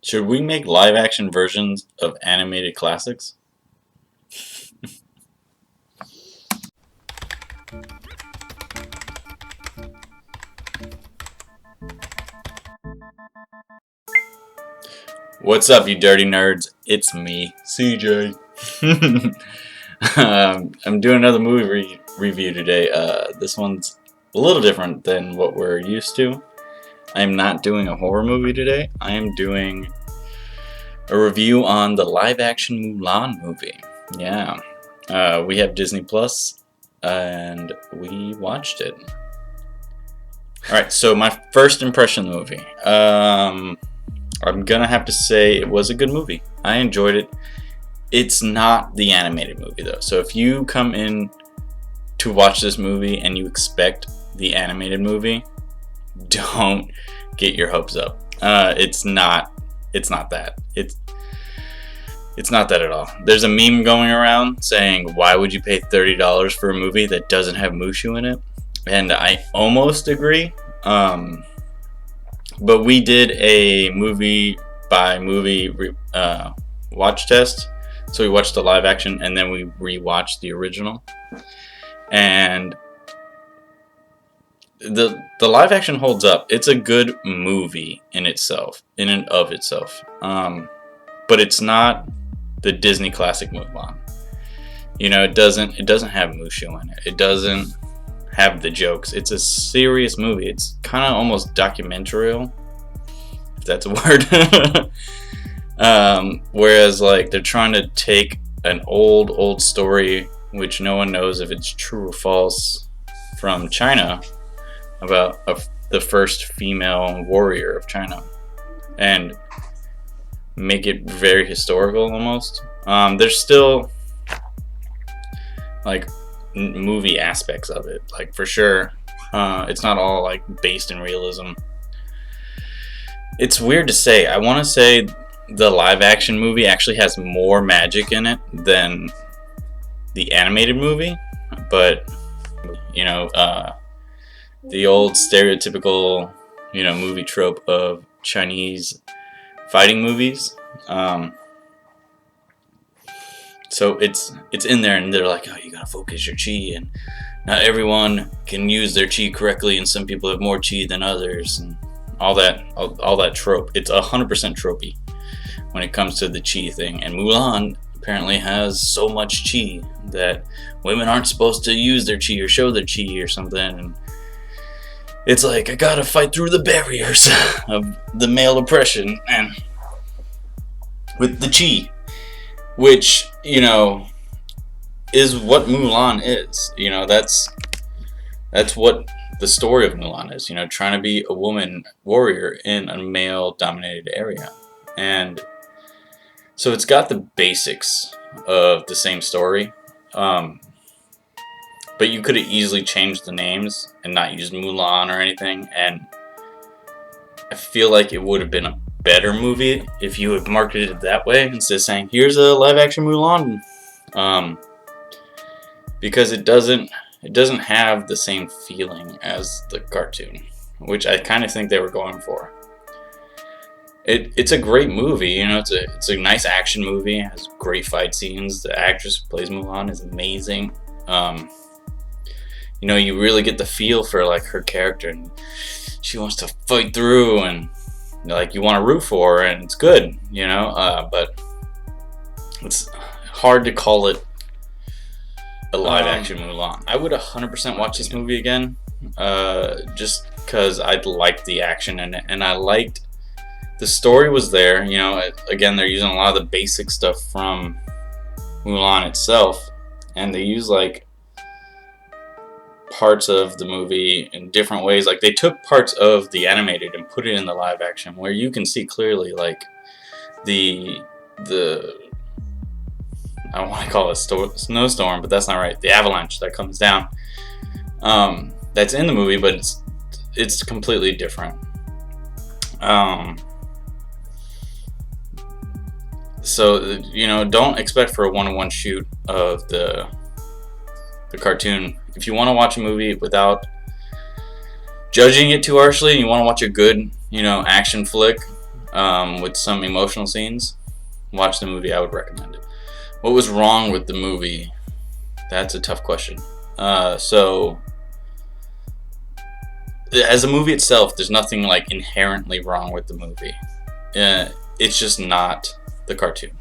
Should we make live action versions of animated classics? What's up, you dirty nerds? It's me, CJ. I'm doing another movie review today. This one's a little different than what we're used to. I am not doing a horror movie today. I am doing a review on the live-action Mulan movie. Yeah, we have Disney Plus, and we watched it. All right, so my first impression of the movie. I'm gonna have to say it was a good movie. I enjoyed it. It's not the animated movie though. So if you come in to watch this movie and you expect the animated movie, don't get your hopes up. It's not that. It's not that at all. There's a meme going around saying, "Why would you pay $30 for a movie that doesn't have Mushu in it?" And I almost agree. But we did a movie by movie watch test. So we watched the live action and then we rewatched the original. And the live action holds up. It's a good movie in itself, in and of itself. But it's not the Disney classic Mulan. You know, it doesn't have Mushu in it. It doesn't have the jokes. It's a serious movie. It's kind of almost documentarial, if that's a word. Whereas like they're trying to take an old story, which no one knows if it's true or false, from China about the first female warrior of China, and make it very historical almost. There's still like movie aspects of it, like for sure. It's not all like based in realism. It's weird to say. I want to say the live action movie actually has more magic in it than the animated movie, but you know, the old stereotypical, you know, movie trope of Chinese fighting movies. So it's in there, and they're like, oh, you gotta focus your chi, and not everyone can use their chi correctly, and some people have more chi than others, and all that trope. It's 100% tropey when it comes to the chi thing. And Mulan apparently has so much chi that women aren't supposed to use their chi or show their chi or something. And it's like, I gotta fight through the barriers of the male oppression and with the chi. Which, you know, is what Mulan is. You know, that's what the story of Mulan is. You know, trying to be a woman warrior in a male-dominated area. And so it's got the basics of the same story. But you could have easily changed the names and not used Mulan or anything. And I feel like it would have been a better movie if you had marketed it that way instead of saying, here's a live action Mulan. Because it doesn't have the same feeling as the cartoon, which I kind of think they were going for. It's a great movie, you know. It's a nice action movie. It has great fight scenes. The actress who plays Mulan is amazing. You know, you really get the feel for like her character, and she wants to fight through, and like you want to root for her, and it's good, you know. But it's hard to call it a live action Mulan. I would 100% watch this movie again, just because I liked the action in it, and I liked the story was there. You know, again, they're using a lot of the basic stuff from Mulan itself, and they use like parts of the movie in different ways. Like they took parts of the animated and put it in the live action, where you can see clearly like the I don't want to call it a snowstorm, but that's not right. The avalanche that comes down, that's in the movie, but it's completely different. So you know, don't expect for a one-on-one shoot of the cartoon. If you want to watch a movie without judging it too harshly, and you want to watch a good, you know, action flick, with some emotional scenes, watch the movie. I would recommend it. What was wrong with the movie? That's a tough question. So as a movie itself, there's nothing like inherently wrong with the movie. It's just not the cartoon.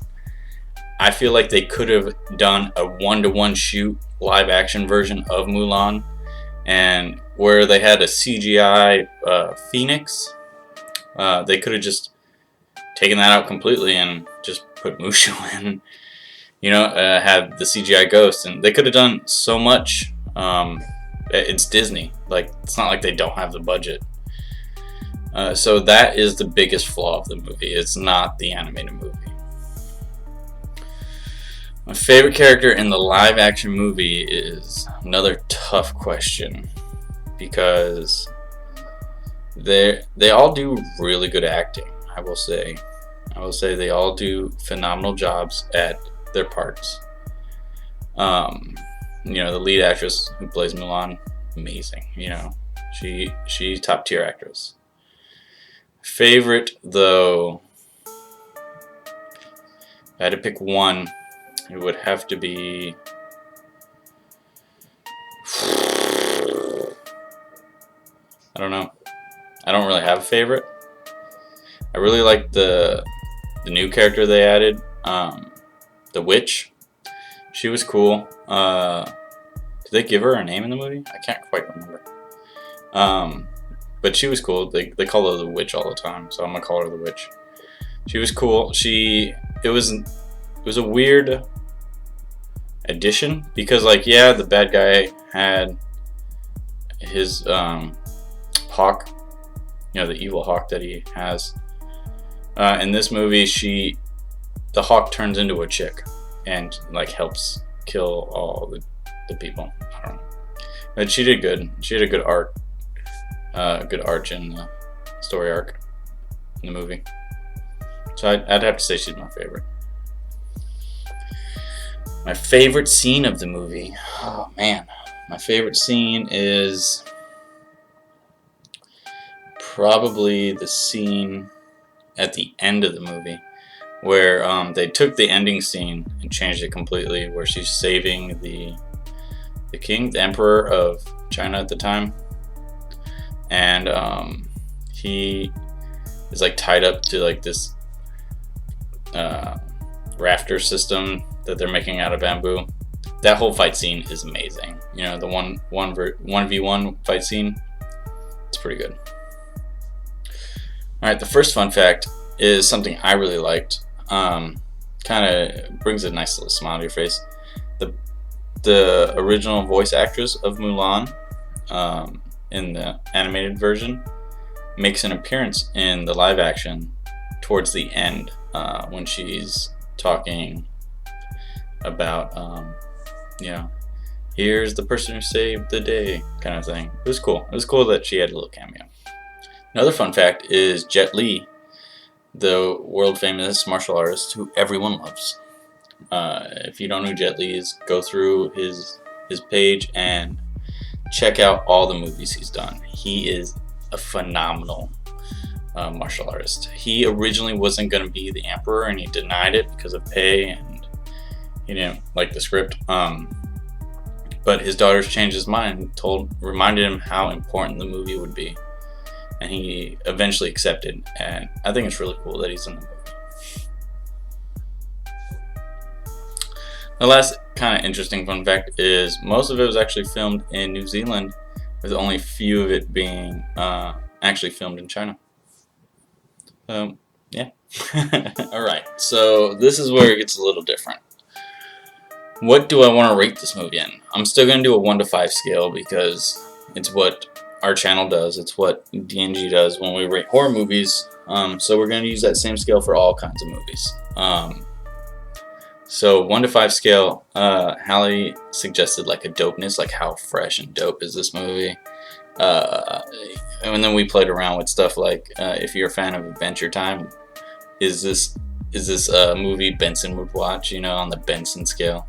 I feel like they could have done a 1-to-1 shoot live action version of Mulan, and where they had a CGI phoenix, they could have just taken that out completely and just put Mushu in, have the CGI ghost, and they could have done so much. It's Disney, like it's not like they don't have the budget. So that is the biggest flaw of the movie. It's not the animated movie. My favorite character in the live action movie is another tough question, because they all do really good acting. I will say they all do phenomenal jobs at their parts. The lead actress who plays Mulan, amazing. She's top tier actress. Favorite though, if I had to pick one, it would have to be I don't know. I don't really have a favorite. I really like the new character they added, the witch. She was cool. Did they give her a name in the movie? I can't quite remember. But she was cool. They call her the witch all the time, so I'm gonna call her the witch. She was cool. It was a weird addition, because the bad guy had his hawk, the evil hawk that he has. In this movie, the hawk turns into a chick and helps kill all the people. I don't know, but she did good. She had a good arc, in the story arc in the movie. So I'd have to say she's my favorite. My favorite scene of the movie. Oh man, my favorite scene is probably the scene at the end of the movie, where they took the ending scene and changed it completely, where she's saving the king, the emperor of China at the time, and he is tied up to this rafter system that they're making out of bamboo. That whole fight scene is amazing. The 1v1 fight scene, it's pretty good. Alright, the first fun fact is something I really liked. Kind of brings a nice little smile to your face. The original voice actress of Mulan, in the animated version, makes an appearance in the live action towards the end, when she's talking about here's the person who saved the day, kind of thing. It was cool. It was cool that she had a little cameo. Another fun fact is Jet Li, the world famous martial artist who everyone loves. If you don't know who Jet Li is, go through his page and check out all the movies he's done. He is a phenomenal martial artist. He originally wasn't going to be the emperor, and he denied it because of pay, and he didn't like the script. But his daughters changed his mind, reminded him how important the movie would be, and he eventually accepted. And I think it's really cool that he's in the movie. The last kind of interesting fun fact is most of it was actually filmed in New Zealand, with only a few of it being actually filmed in China. Yeah. Alright, so this is where it gets a little different. What do I want to rate this movie in? I'm still going to do a 1 to 5 scale, because it's what our channel does. It's what DNG does when we rate horror movies. So we're going to use that same scale for all kinds of movies. So 1 to 5 scale, Hallie suggested a dopeness, how fresh and dope is this movie. And then we played around with stuff if you're a fan of Adventure Time, is this a movie Benson would watch, on the Benson scale?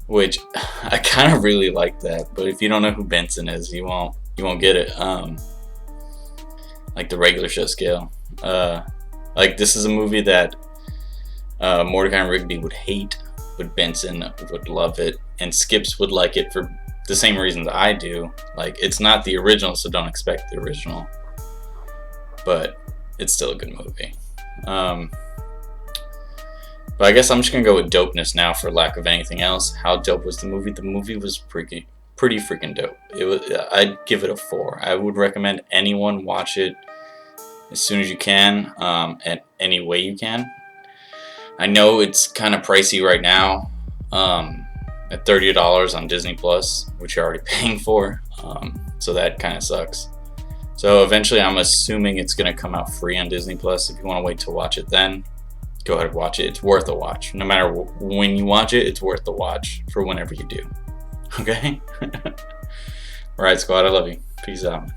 Which I kind of really like that, but if you don't know who Benson is, you won't get it. The regular show scale. Like, this is a movie that Mordecai and Rigby would hate, but Benson would love it, and Skips would like it for the same reasons I do. Like, it's not the original, so don't expect the original, but it's still a good movie. But I guess I'm just gonna go with dopeness now, for lack of anything else. How dope was the movie? The movie was pretty freaking dope. I'd give it a 4. I would recommend anyone watch it as soon as you can, at any way you can. I know it's kind of pricey right now, at $30 on Disney Plus, which you're already paying for, so that kind of sucks. So eventually, I'm assuming it's gonna come out free on Disney Plus. If you want to wait to watch it, then go ahead and watch it. It's worth a watch. No matter when you watch it, it's worth the watch for whenever you do. Okay? Alright, squad, I love you. Peace out.